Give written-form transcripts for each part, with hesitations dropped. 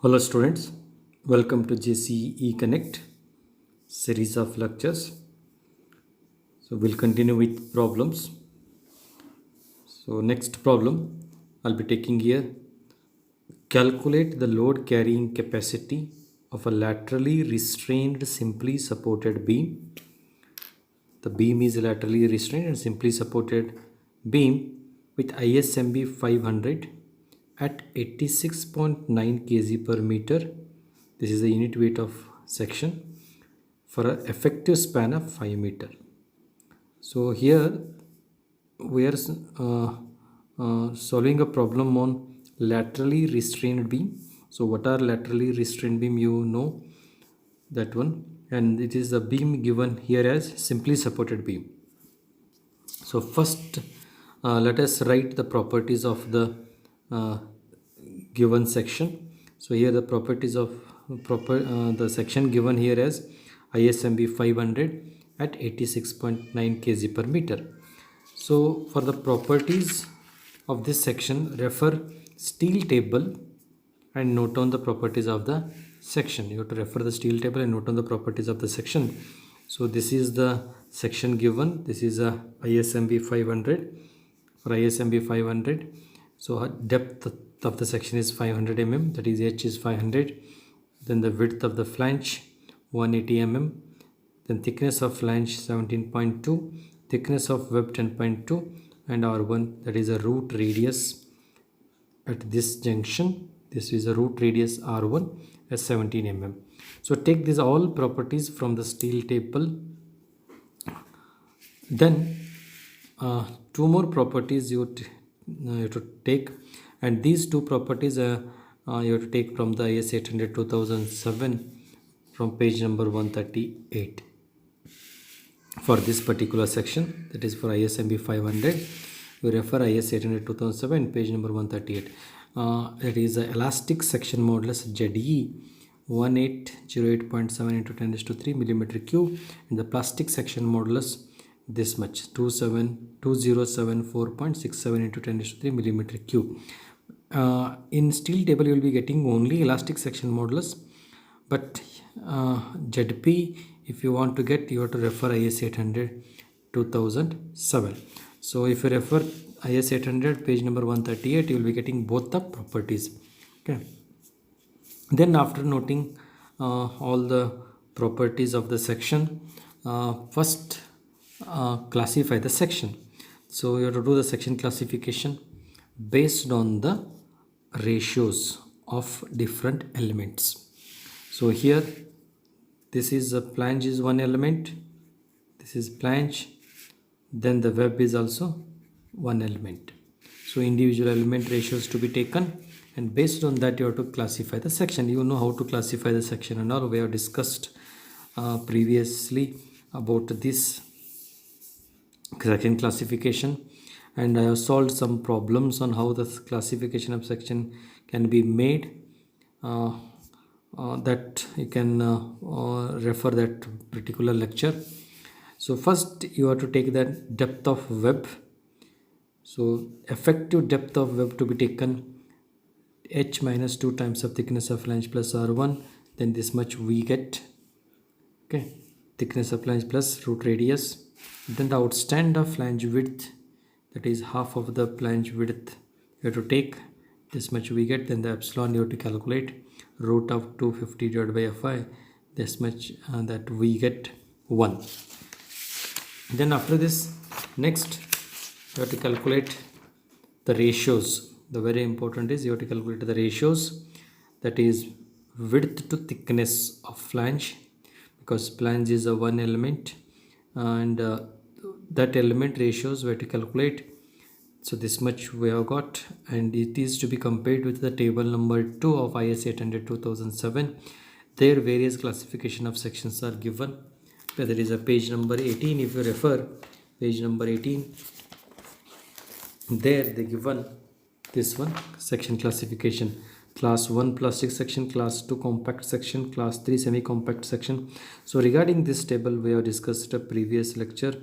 Hello students, welcome to JCE Connect series of lectures. So we'll continue with problems. So next problem I'll be taking here. Calculate the load carrying capacity of a laterally restrained simply supported beam. The beam is laterally restrained and simply supported beam with ISMB 500 at 86.9 kg per meter. This is the unit weight of section for an effective span of 5 meter. So here we are solving a problem on laterally restrained beam. So what are laterally restrained beam? You know that one, and it is a beam given here as simply supported beam. So first let us write the properties of the given section. So here the properties of the section given here as ISMB 500 at 86.9 kg per meter. So for the properties of this section, refer steel table and note down the properties of the section. You have to refer the steel table and note down the properties of the section. So this is the section given. This is a ISMB 500 for ISMB 500. So depth of the section is 500 mm, that is H is 500. Then the width of the flange 180 mm. Then thickness of flange 17.2, thickness of web 10.2, and R1, that is a root radius at this junction. This is a root radius R1 as 17 mm. So take these all properties from the steel table. Then two more properties you have to take, and these two properties you have to take from the IS 800 2007 from page number 138 for this particular section, that is for ISMB 500. You refer IS 800 2007 page number 138. It is a elastic section modulus JDE 1808.7 into 10 to 3 millimeter cube, and the plastic section modulus this much 2074.67 into 10 to 3 millimeter cube. In steel table you will be getting only elastic section modulus, but ZP, if you want to get, you have to refer IS 800 2007. So if you refer IS 800 page number 138, you will be getting both the properties. Okay. Then after noting all the properties of the section, first classify the section. So you have to do the section classification based on the ratios of different elements. So here this is a flange is one element, this is flange, then the web is also one element. So individual element ratios to be taken, and based on that you have to classify the section. You know how to classify the section and all. We have discussed previously about this section classification, and I have solved some problems on how the classification of section can be made. That you can refer that particular lecture. So first you have to take the depth of web. So effective depth of web to be taken H minus 2 times of thickness of flange plus R1, then this much we get. Okay, thickness of flange plus root radius. Then the outstand of flange width, that is half of the flange width you have to take, this much we get. Then the epsilon you have to calculate, root of 250 divided by Fi, this much that we get 1. Then after this, next you have to calculate the ratios. The very important is you have to calculate the ratios, that is width to thickness of flange, because flange is a one element, and that element ratios we have to calculate. So this much we have got, and it is to be compared with the table number 2 of IS 800 2007. There various classification of sections are given. There is a page number 18. If you refer page number 18, there they given this one section classification: class 1 plastic section, class 2 compact section, class 3 semi-compact section. So regarding this table we have discussed a previous lecture,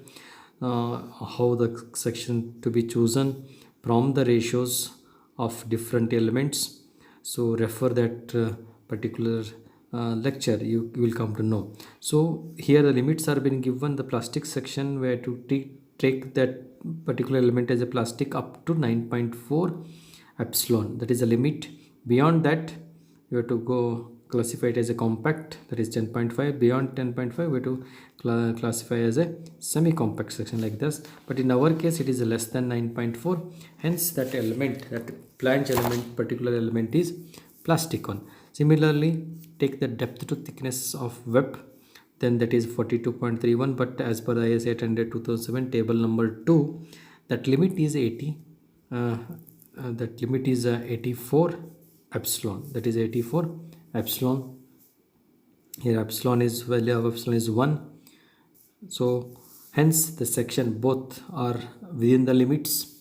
how the section to be chosen from the ratios of different elements. So refer that particular lecture, you will come to know. So here the limits are being given. The plastic section where to take that particular element as a plastic up to 9.4 epsilon, that is a limit. Beyond that you have to go classify it as a compact, that is 10.5. Beyond 10.5 we have to classify as a semi-compact section like this, but in our case it is less than 9.4, hence that element, that flange element, particular element is plastic one. Similarly, take the depth to thickness of web, then that is 42.31, but as per IS 800 2007 table number 2, that limit is 80, that limit is 84 epsilon, that is 84 epsilon. Here epsilon is, value of epsilon is 1, so hence the section both are within the limits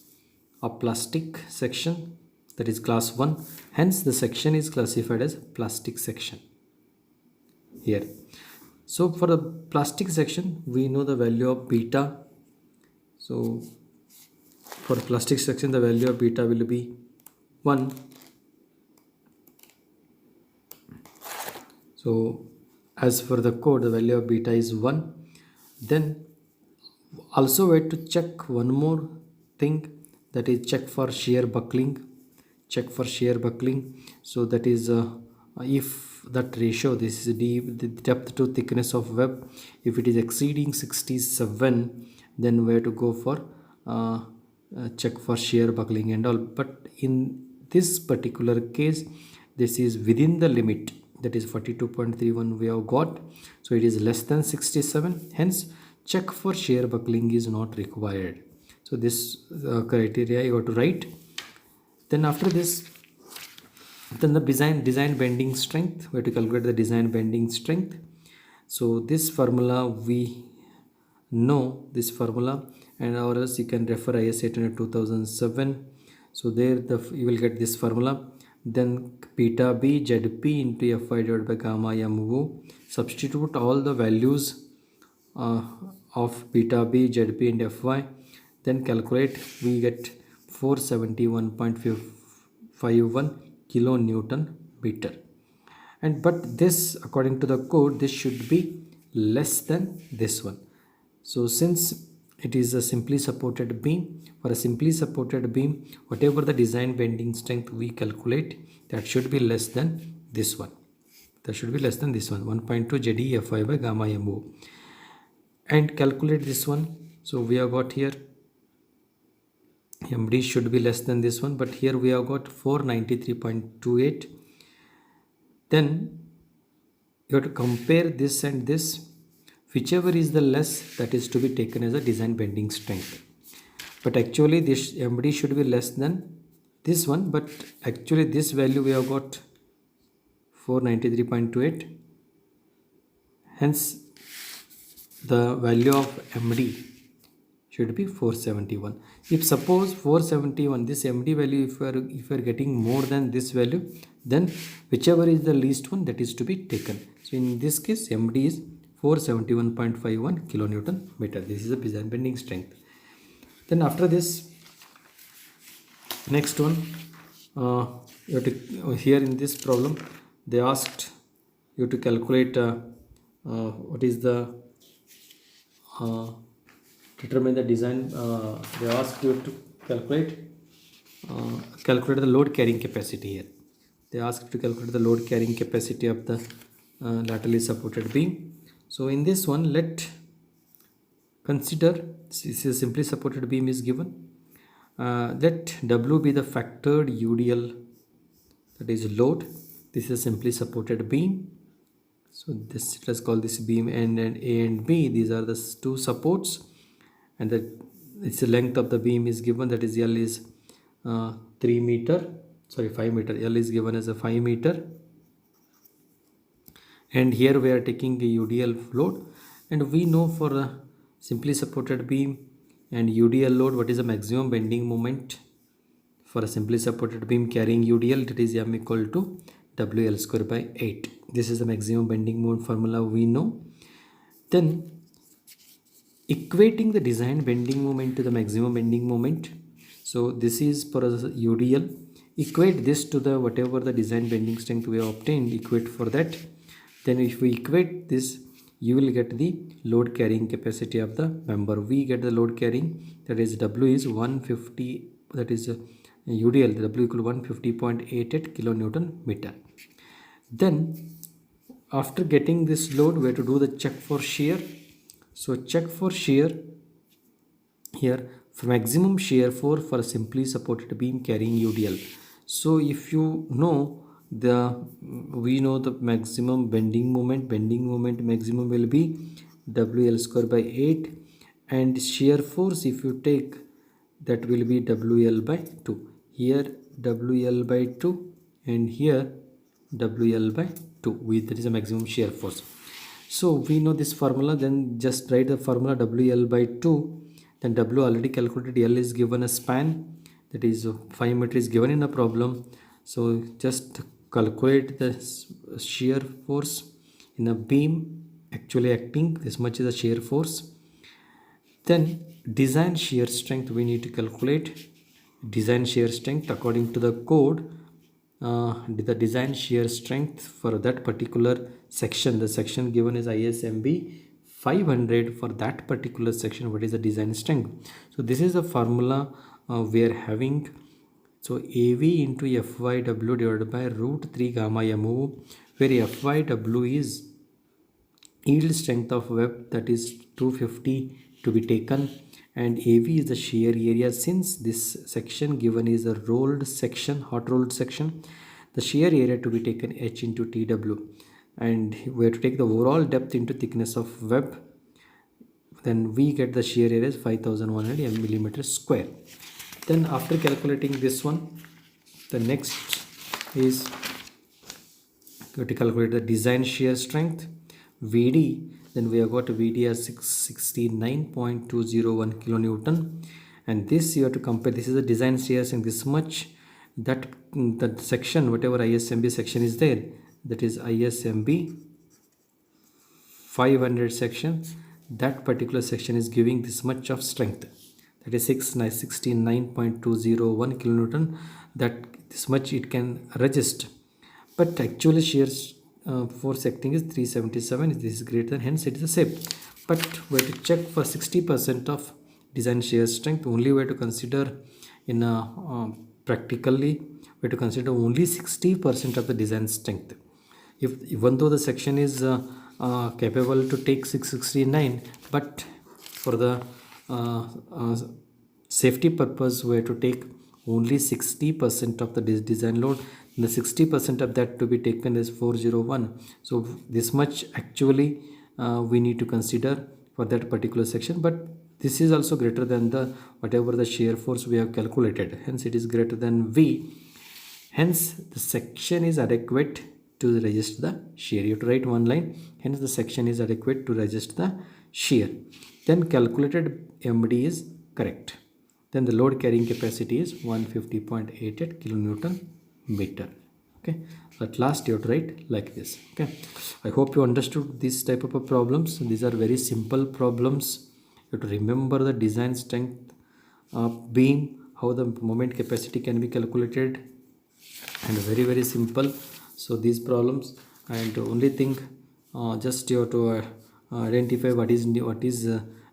of plastic section, that is class 1, hence the section is classified as plastic section here. So for the plastic section we know the value of beta. So for plastic section the value of beta will be 1. So as for the code the value of beta is 1. Then also we have to check one more thing, that is check for shear buckling. Check for shear buckling. So that is if that ratio, this is the depth to thickness of web, if it is exceeding 67, then we have to go for check for shear buckling and all. But in this particular case this is within the limit, that is 42.31 we have got, so it is less than 67, hence check for shear buckling is not required. So this criteria you have to write. Then after this, then the design bending strength, we have to calculate the design bending strength. So this formula we know, this formula, and or else you can refer IS 800 2007. So there you will get this formula. Then beta b ZP into Fy divided by gamma mu. Substitute all the values of beta b ZP and Fy, then calculate, we get 471.51 kilonewton meter. And but this, according to the code, this should be less than this one. So since it is a simply supported beam, for a simply supported beam, whatever the design bending strength we calculate, that should be less than this one. That should be less than this one, 1.2 ZE Fy by gamma mu. And calculate this one. So we have got here MD should be less than this one, but here we have got 493.28. Then you have to compare this and this. Whichever is the less, that is to be taken as a design bending strength. But actually this MD should be less than this one, but actually this value we have got 493.28. Hence the value of MD should be 471. If suppose 471, this MD value, if you are getting more than this value, then whichever is the least one, that is to be taken. So in this case MD is 471.51 kilonewton meter. This is the design bending strength. Then after this, next one, you have to, here in this problem they asked you to calculate what is the determine the design, they asked you to calculate the load carrying capacity here. They asked to calculate the load carrying capacity of the laterally supported beam. So in this one, let consider, this is a simply supported beam is given. Let W be the factored UDL, that is load. This is a simply supported beam. So this, let us call this beam N and A and B. These are the two supports, and its the length of the beam is given, that is L is 5 meter. L is given as a 5 meter. And here we are taking the UDL load, and we know for a simply supported beam and UDL load what is the maximum bending moment for a simply supported beam carrying UDL, that is M equal to WL square by 8. This is the maximum bending moment formula we know. Then equating the design bending moment to the maximum bending moment. So this is for a UDL. equate this to the whatever the design bending strength we have obtained, equate for that. Then if we equate this, you will get the load carrying capacity of the member. We get the load carrying, that is W is 150, that is UDL, the W equal 150.88 kilonewton meter. Then after getting this load, we have to do the check for shear. So check for shear here, for maximum shear force for a simply supported beam carrying UDL. So if you know we know the maximum bending moment maximum will be WL square by 8, and shear force if you take, that will be WL by 2. Here WL by 2 and here WL by 2. That is a maximum shear force. So we know this formula, then just write the formula WL by 2. Then W already calculated, L is given a span, that is 5 meter is given in the problem. So just calculate the shear force in a beam actually acting, this much is the shear force. Then design shear strength we need to calculate. Design shear strength according to the code, the design shear strength for that particular section, the section given is ISMB 500 for that particular section. What is the design strength? So this is the formula we are having. So AV into FYW divided by root 3 gamma MO, where FYW is yield strength of web, that is 250 to be taken, and AV is the shear area. Since this section given is a rolled section, hot rolled section, the shear area to be taken H into TW, and we have to take the overall depth into thickness of web. Then we get the shear area is 5100 millimeter square. Then after calculating this one, the next is to calculate the design shear strength VD. Then we have got VD as 669.201 kilonewton, and this you have to compare. This is the design shear strength, this much, that section, whatever ISMB section is there, that is ISMB 500 section, that particular section is giving this much of strength, that is 669.201 kilonewton, that this much it can resist. But actually shear force acting is 377, this is greater than, hence it is a safe. But we have to check for 60% of design shear strength. Only we have to consider in practically we have to consider only 60% of the design strength. Even though the section is capable to take 669, but for the safety purpose we have to take only 60% of the design load, and the 60% of that to be taken is 401. So this much actually we need to consider for that particular section, but this is also greater than the whatever the shear force we have calculated, hence it is greater than V, hence the section is adequate to resist the shear. You have to write one line, hence the section is adequate to resist the shear. Then calculated MD is correct. Then the load carrying capacity is 150.88 kilonewton meter. Okay, so at last you have to write like this. Okay, I hope you understood this type of problems. These are very simple problems. You have to remember the design strength of beam, how the moment capacity can be calculated, and very simple. So these problems, and only thing just you have to identify what is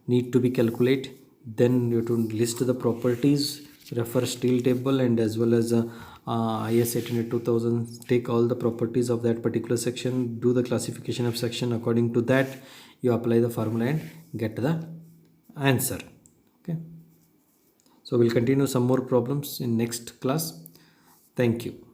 need to be calculated. Then you have to list the properties, refer steel table, and as well as IS 800-2000, take all the properties of that particular section, do the classification of section. According to that you apply the formula and get the answer. Okay, so we'll continue some more problems in next class. Thank you.